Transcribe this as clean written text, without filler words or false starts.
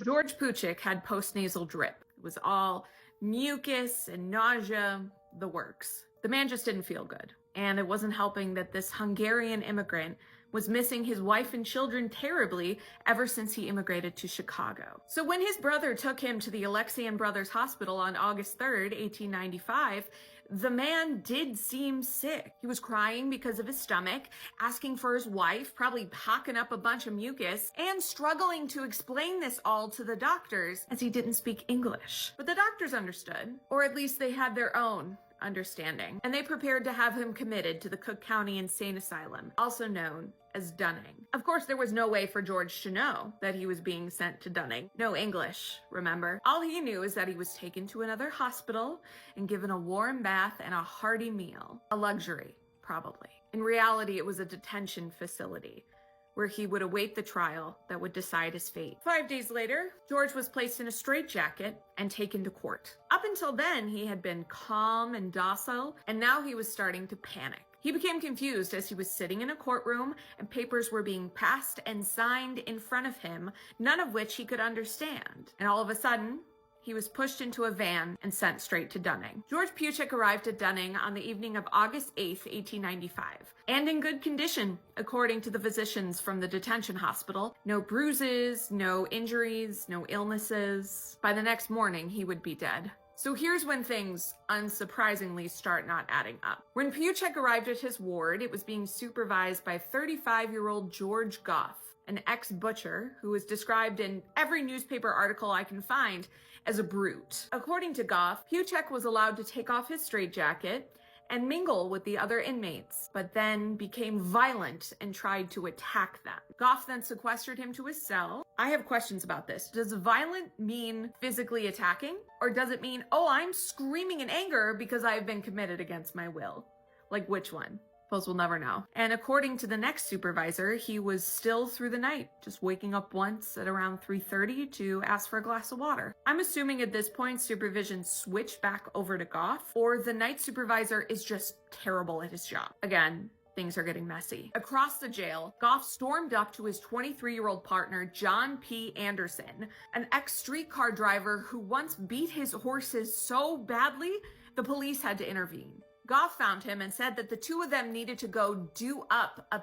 George Pucik had postnasal drip. It was all mucus and nausea, the works. The man just didn't feel good. And it wasn't helping that this Hungarian immigrant was missing his wife and children terribly ever since he immigrated to Chicago. So when his brother took him to the Alexian Brothers Hospital on August 3rd, 1895, the man did seem sick. He was crying because of his stomach, asking for his wife, probably hocking up a bunch of mucus, and struggling to explain this all to the doctors as he didn't speak English. But the doctors understood, or at least they had their own understanding, and they prepared to have him committed to the Cook County Insane Asylum, also known as Dunning. Of course, there was no way for George to know that he was being sent to Dunning. No English, remember? All he knew is that he was taken to another hospital and given a warm bath and a hearty meal. A luxury, probably. In reality, it was a detention facility where he would await the trial that would decide his fate. 5 days later, George was placed in a straitjacket and taken to court. Up until then, he had been calm and docile, and now he was starting to panic. He became confused as he was sitting in a courtroom and papers were being passed and signed in front of him, none of which he could understand. And all of a sudden, he was pushed into a van and sent straight to Dunning. George Pucik arrived at Dunning on the evening of August 8th, 1895, and in good condition, according to the physicians from the detention hospital. No bruises, no injuries, no illnesses. By the next morning, he would be dead. So here's when things, unsurprisingly, start not adding up. When Pucik arrived at his ward, it was being supervised by 35-year-old George Goff, an ex-butcher who was described in every newspaper article I can find as a brute. According to Goff, Pucik was allowed to take off his straitjacket and mingle with the other inmates, but then became violent and tried to attack them. Goff then sequestered him to his cell. I have questions about this. Does violent mean physically attacking? Or does it mean, oh, I'm screaming in anger because I've been committed against my will? Like, which one? Suppose we'll never know. And according to the next supervisor, he was still through the night, just waking up once at around 3:30 to ask for a glass of water. I'm assuming at this point supervision switched back over to Goff, or the night supervisor is just terrible at his job. Again, things are getting messy. Across the jail, Goff stormed up to his 23-year-old partner, John P. Anderson, an ex-streetcar driver who once beat his horses so badly, the police had to intervene. Goff found him and said that the two of them needed to go do up a